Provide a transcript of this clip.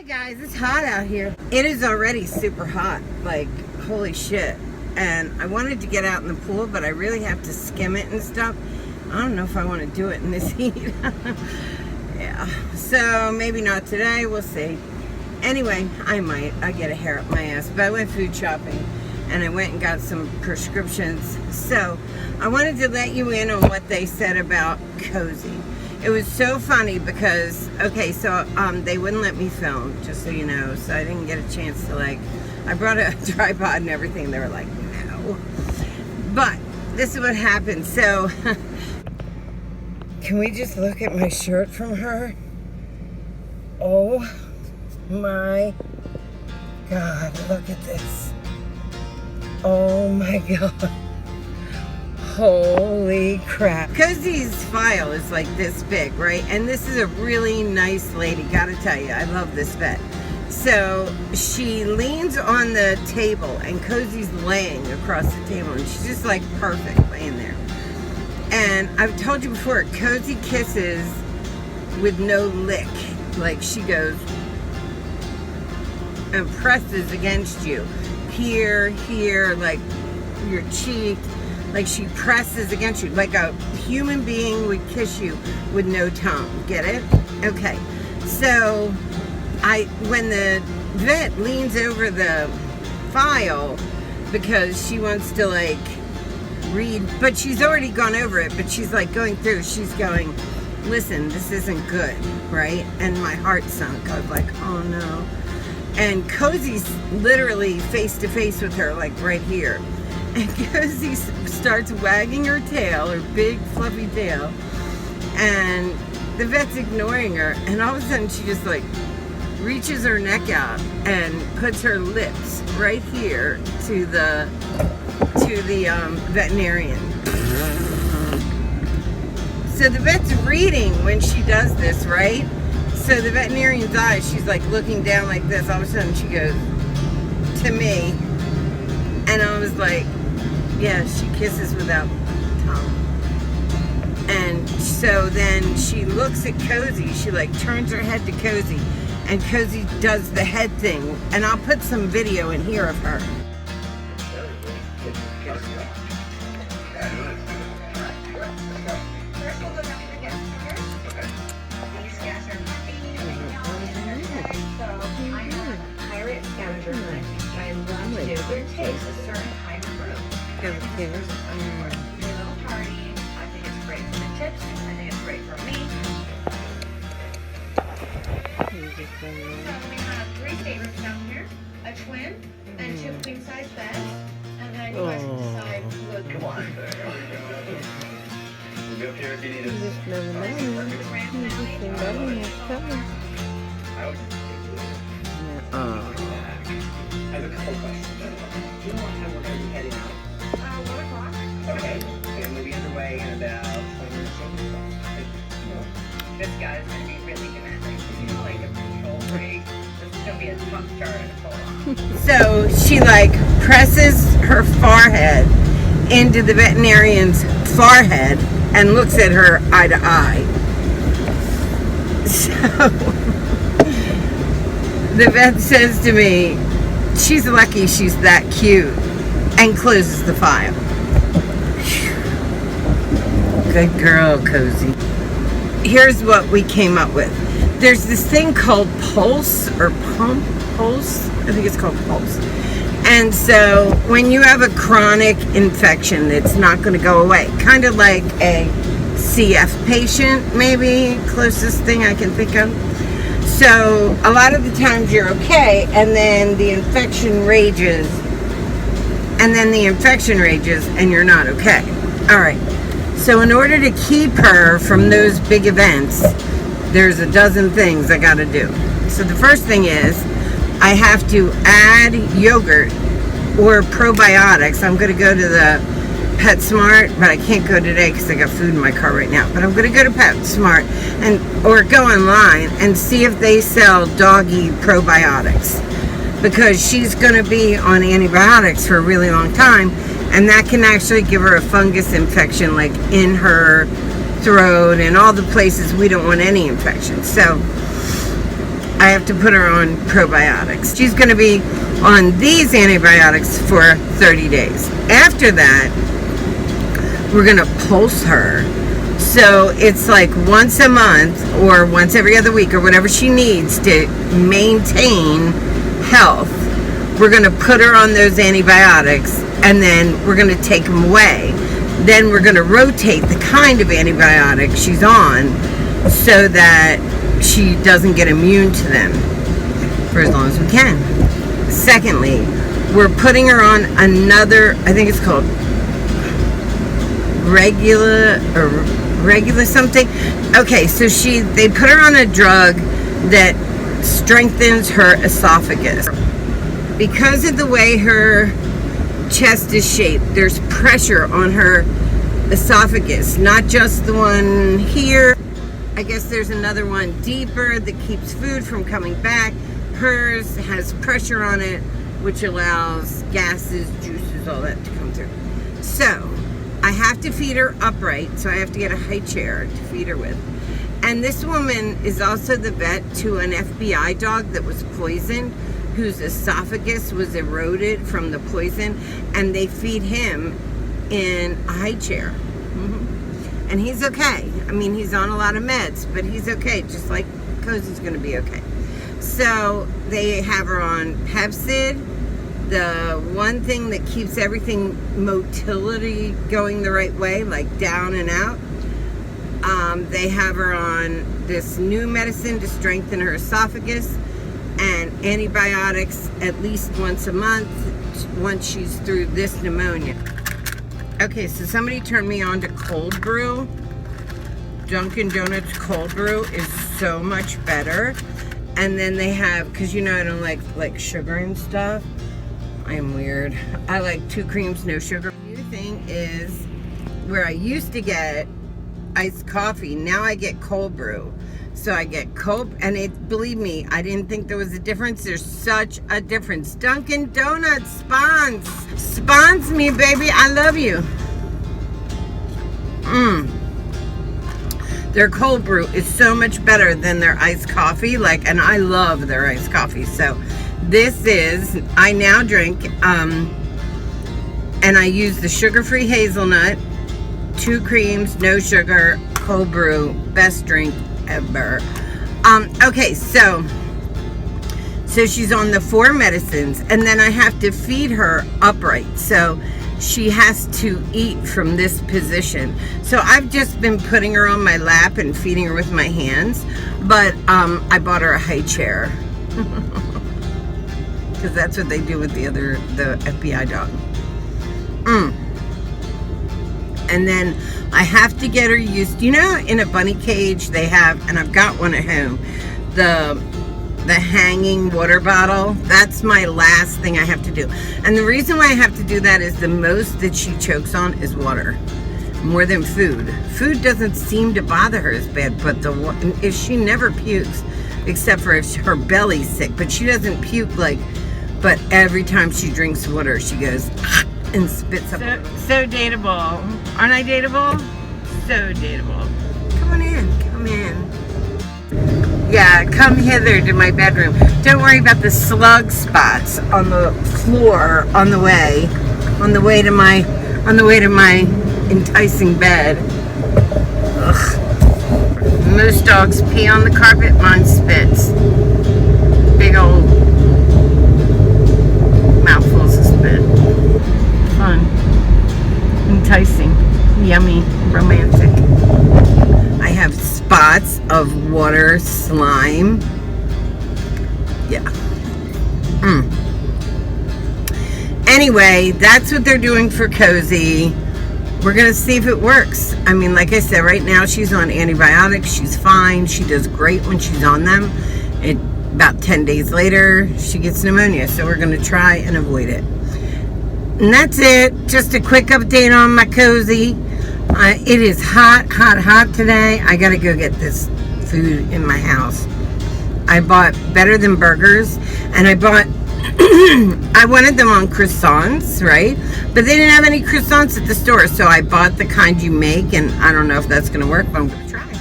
Guys, it's hot out here. It is already super hot, like holy shit. And I wanted to get out in the pool, but I really have to skim it and stuff. I don't know if I want to do it in this heat. Yeah, so maybe not today, we'll see. Anyway, I get a hair up my ass, but I went food shopping and I went and got some prescriptions. So I wanted to let you in on what they said about Cozy. It was so funny because, okay, so they wouldn't let me film, just so you know, so I didn't get a chance to, like, I brought a tripod and everything. They were like, no. But this is what happened. So, can we just look at my shirt from her? Oh my God, look at this. Oh my God. Holy crap. Cozy's file is like this big, right? And this is a really nice lady, gotta tell you. I love this vet. So she leans on the table and Cozy's laying across the table and she's just like perfect laying there. And I've told you before, Cozy kisses with no lick. Like she goes and presses against you. Here, like your cheek. Like she presses against you, like a human being would kiss you with no tongue. Get it? Okay. So when the vet leans over the file because she wants to like read, but she's already gone over it, but she's like going through, she's going, listen, this isn't good, right? And my heart sunk. I was like, oh no. And Cozy's literally face to face with her, like right here. And Cozy starts wagging her tail, her big fluffy tail, and the vet's ignoring her, and all of a sudden she just like reaches her neck out and puts her lips right here to the veterinarian. So the vet's reading when she does this, right? So the veterinarian's eyes, she's like looking down like this. All of a sudden she goes to me, and I was like, yeah, she kisses without tongue. And so then she looks at Cozy. She like turns her head to Cozy, and Cozy does the head thing. And I'll put some video in here of her. A little party. I think it's great for the tips. I think it's great for me. So we have 3 staterooms down here, a twin, and 2 queen-size beds, and then you guys can decide who would want. We'll be up here if you need us. I have a couple questions. Do you know what time we're going to be heading out? 1 o'clock. Okay. And we'll be underway in about 20 minutes. This guy's going to be really demanding. He's like a control freak. This is going to be a tough chart to pull off. So she like presses her forehead into the veterinarian's forehead and looks at her eye to eye. So the vet says to me, she's lucky she's that cute, and closes the file. Good girl, Cozy. Here's what we came up with. There's this thing called Pulse, or Pulse, I think it's called Pulse. And so when you have a chronic infection that's not going to go away, kind of like a CF patient, maybe, closest thing I can think of. So a lot of the times you're okay, and then the infection rages, and you're not okay. All right. So in order to keep her from those big events, there's a dozen things I got to do. So the first thing is I have to add yogurt or probiotics. I'm going to go to the PetSmart, but I can't go today because I got food in my car right now. But I'm going to go to PetSmart or go online and see if they sell doggy probiotics, because she's going to be on antibiotics for a really long time, and that can actually give her a fungus infection, like in her throat and all the places we don't want any infection. So I have to put her on probiotics. She's going to be on these antibiotics for 30 days. After that, we're going to pulse her. So it's like once a month or once every other week or whatever she needs to maintain health. We're going to put her on those antibiotics, and then we're going to take them away. Then we're going to rotate the kind of antibiotic she's on so that she doesn't get immune to them for as long as we can. Secondly, we're putting her on another, I think it's called regular something. Okay, so they put her on a drug that strengthens her esophagus. Because of the way her chest is shaped, there's pressure on her esophagus, not just the one here. I guess there's another one deeper that keeps food from coming back. Hers has pressure on it, which allows gases, juices, all that to come through. So I have to feed her upright, so I have to get a high chair to feed her with. And this woman is also the vet to an FBI dog that was poisoned, whose esophagus was eroded from the poison, and they feed him in a high chair. Mm-hmm. And he's okay. I mean, he's on a lot of meds, but he's okay, just like Cozy's gonna be okay. So they have her on Pepsid, the one thing that keeps everything motility going the right way, like down and out. They have her on this new medicine to strengthen her esophagus, and antibiotics at least once a month once she's through this pneumonia. Okay, so somebody turned me on to cold brew. Dunkin' Donuts cold brew is so much better. And then they have, because you know I don't like sugar and stuff. I am weird. I like 2 creams, no sugar. The new thing is, where I used to get iced coffee, now I get cold brew. So I get cold, and believe me, I didn't think there was a difference. There's such a difference. Dunkin' Donuts spawns me, baby. I love you. Their cold brew is so much better than their iced coffee. And I love their iced coffee. So this is, I now drink, and I use the sugar-free hazelnut, 2 creams, no sugar, cold brew, best drink ever. Okay, so she's on the 4 medicines, and then I have to feed her upright. So she has to eat from this position. So I've just been putting her on my lap and feeding her with my hands, but I bought her a high chair because that's what they do with the FBI dog. And then I have to get her used, in a bunny cage they have, and I've got one at home, the hanging water bottle. That's my last thing I have to do. And the reason why I have to do that is the most that she chokes on is water, more than food. Food doesn't seem to bother her as bad, but if she never pukes, except for if her belly's sick, but she doesn't puke but every time she drinks water, she goes and spits up. So dateable. Aren't I dateable? So dateable. Come on in. Come in. Yeah, come hither to my bedroom. Don't worry about the slug spots on the floor on the way to my enticing bed. Ugh. Most dogs pee on the carpet, mine spits. Big old mouthfuls of spit. Fun, enticing, yummy, romantic. I have spots of water slime. Yeah. Anyway, that's what they're doing for Cozy. We're gonna see if it works. I mean, like I said, right now she's on antibiotics. She's fine. She does great when she's on them. About 10 days later, she gets pneumonia. So we're gonna try and avoid it. And that's it. Just a quick update on my Cozy. It is hot today. I gotta go get this food in my house. I bought Better Than Burgers, and I wanted them on croissants, right? But they didn't have any croissants at the store, so I bought the kind you make, and I don't know if that's gonna work, but I'm gonna try.